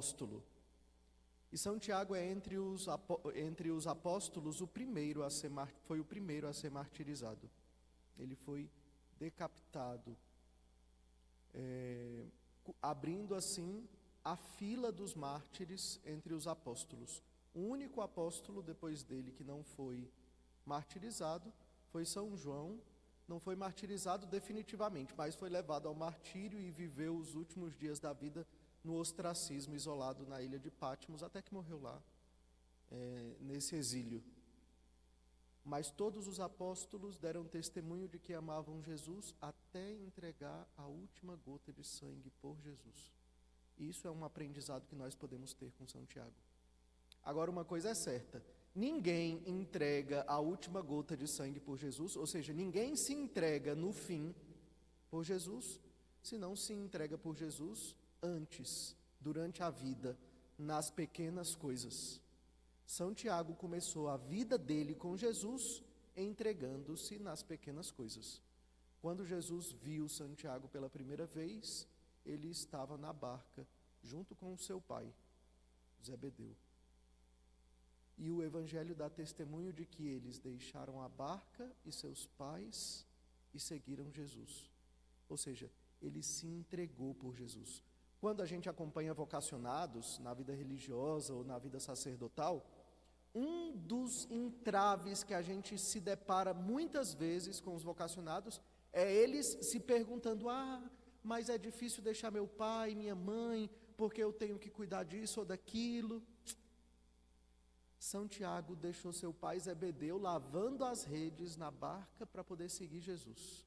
apóstolo. E São Tiago é entre os apóstolos foi o primeiro a ser martirizado. Ele foi decapitado, abrindo assim a fila dos mártires entre os apóstolos. O único apóstolo depois dele que não foi martirizado foi São João. Não foi martirizado definitivamente, mas foi levado ao martírio e viveu os últimos dias da vida no ostracismo, isolado na ilha de Patmos, até que morreu lá, nesse exílio. Mas todos os apóstolos deram testemunho de que amavam Jesus até entregar a última gota de sangue por Jesus. Isso é um aprendizado que nós podemos ter com São Tiago. Agora, uma coisa é certa: ninguém entrega a última gota de sangue por Jesus, ou seja, ninguém se entrega no fim por Jesus, se não se entrega por Jesus antes, durante a vida, nas pequenas coisas. São Tiago começou a vida dele com Jesus entregando-se nas pequenas coisas. Quando Jesus viu Santiago pela primeira vez, ele estava na barca, junto com o seu pai, Zebedeu. E o Evangelho dá testemunho de que eles deixaram a barca e seus pais e seguiram Jesus. Ou seja, ele se entregou por Jesus. Quando a gente acompanha vocacionados na vida religiosa ou na vida sacerdotal, um dos entraves que a gente se depara muitas vezes com os vocacionados é eles se perguntando: mas é difícil deixar meu pai, minha mãe, porque eu tenho que cuidar disso ou daquilo. São Tiago deixou seu pai Zebedeu lavando as redes na barca para poder seguir Jesus.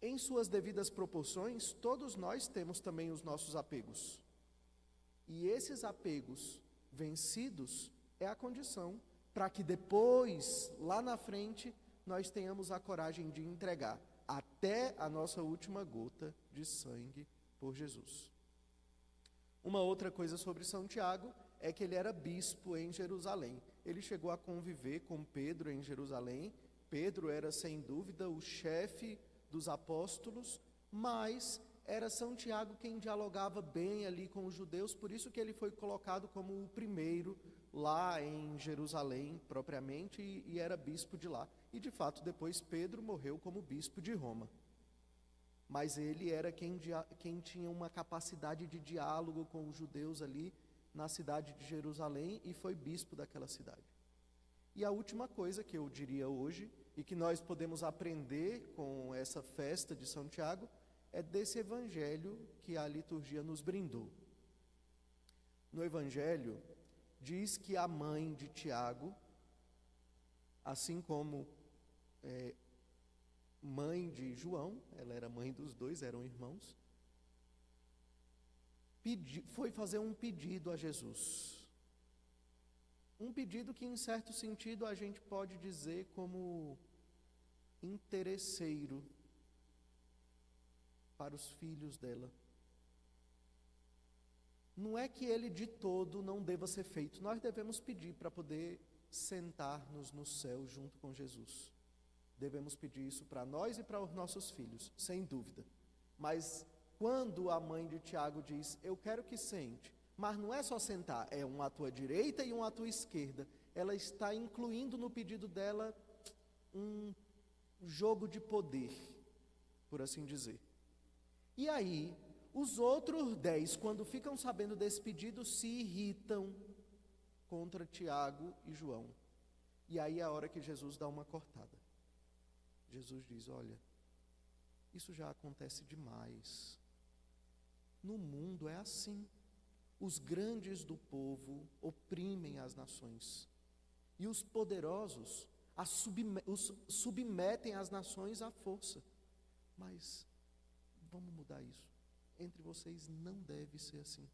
Em suas devidas proporções, todos nós temos também os nossos apegos. E esses apegos vencidos é a condição para que depois, lá na frente, nós tenhamos a coragem de entregar até a nossa última gota de sangue por Jesus. Uma outra coisa sobre São Tiago é que ele era bispo em Jerusalém. Ele chegou a conviver com Pedro em Jerusalém. Pedro era, sem dúvida, o chefe dos apóstolos, mas era São Tiago quem dialogava bem ali com os judeus, por isso que ele foi colocado como o primeiro lá em Jerusalém, propriamente, e era bispo de lá. E, de fato, depois Pedro morreu como bispo de Roma. Mas ele era quem tinha uma capacidade de diálogo com os judeus ali na cidade de Jerusalém e foi bispo daquela cidade. E a última coisa que eu diria hoje, e que nós podemos aprender com essa festa de São Tiago, é desse evangelho que a liturgia nos brindou. No evangelho, diz que a mãe de Tiago, assim como mãe de João, ela era mãe dos dois, eram irmãos, foi fazer um pedido a Jesus. Um pedido que, em certo sentido, a gente pode dizer como interesseiro para os filhos dela. Não é que ele de todo não deva ser feito. Nós devemos pedir para poder sentar-nos no céu junto com Jesus. Devemos pedir isso para nós e para os nossos filhos, sem dúvida. Mas quando a mãe de Tiago diz: eu quero que sente, mas não é só sentar, é um à tua direita e um à tua esquerda, ela está incluindo no pedido dela um jogo de poder, por assim dizer. E aí, os outros 10, quando ficam sabendo desse pedido, se irritam contra Tiago e João. E aí é a hora que Jesus dá uma cortada. Jesus diz: olha, isso já acontece demais. No mundo é assim. Os grandes do povo oprimem as nações. E os poderosos submetem as nações à força. Mas vamos mudar isso. Entre vocês não deve ser assim.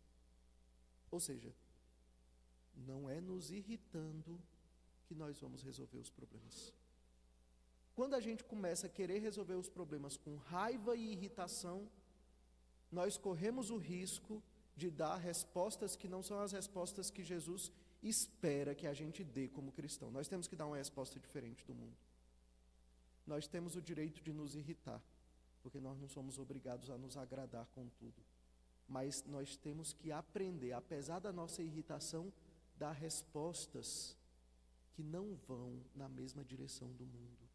Ou seja, não é nos irritando que nós vamos resolver os problemas. Quando a gente começa a querer resolver os problemas com raiva e irritação, nós corremos o risco de dar respostas que não são as respostas que Jesus espera que a gente dê como cristão. Nós temos que dar uma resposta diferente do mundo. Nós temos o direito de nos irritar, porque nós não somos obrigados a nos agradar com tudo. mas nós temos que aprender, apesar da nossa irritação, dar respostas que não vão na mesma direção do mundo,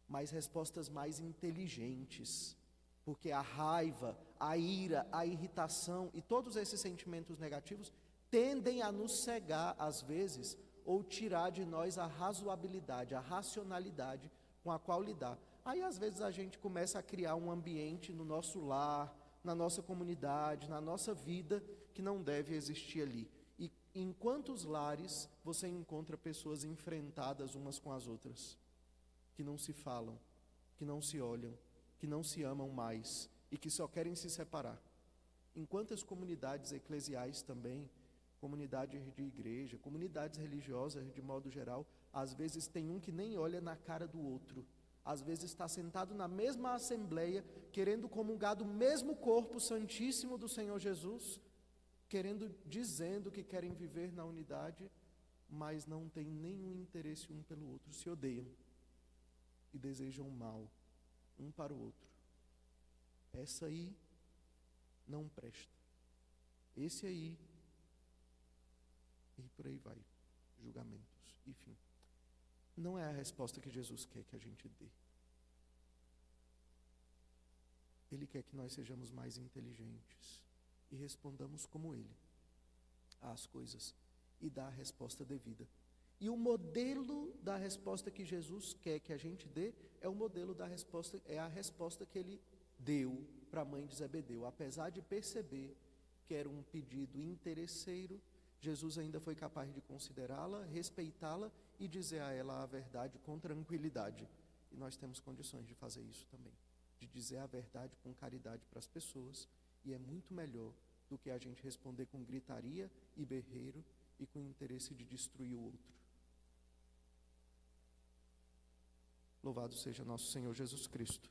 mas respostas mais inteligentes, porque a raiva, a ira, a irritação e todos esses sentimentos negativos tendem a nos cegar às vezes, ou tirar de nós a razoabilidade, a racionalidade com a qual lidar. Aí às vezes a gente começa a criar um ambiente no nosso lar, na nossa comunidade, na nossa vida, que não deve existir ali. E em quantos lares você encontra pessoas enfrentadas umas com as outras, que não se falam, que não se olham, que não se amam mais e que só querem se separar? Em quantas comunidades eclesiais também, comunidades de igreja, comunidades religiosas de modo geral, às vezes tem um que nem olha na cara do outro, às vezes está sentado na mesma assembleia, querendo comungar do mesmo corpo santíssimo do Senhor Jesus, dizendo que querem viver na unidade, mas não tem nenhum interesse um pelo outro, se odeiam e desejam mal um para o outro. Essa aí não presta. Esse aí, e por aí vai, julgamentos, enfim. Não é a resposta que Jesus quer que a gente dê. Ele quer que nós sejamos mais inteligentes e respondamos como Ele às coisas e dá a resposta devida. E o modelo da resposta que Jesus quer que a gente dê é o modelo da resposta, é a resposta que Ele deu para a mãe de Zebedeu. Apesar de perceber que era um pedido interesseiro, Jesus ainda foi capaz de considerá-la, respeitá-la e dizer a ela a verdade com tranquilidade. E nós temos condições de fazer isso também, de dizer a verdade com caridade para as pessoas, e é muito melhor do que a gente responder com gritaria e berreiro e com interesse de destruir o outro. Louvado seja nosso Senhor Jesus Cristo.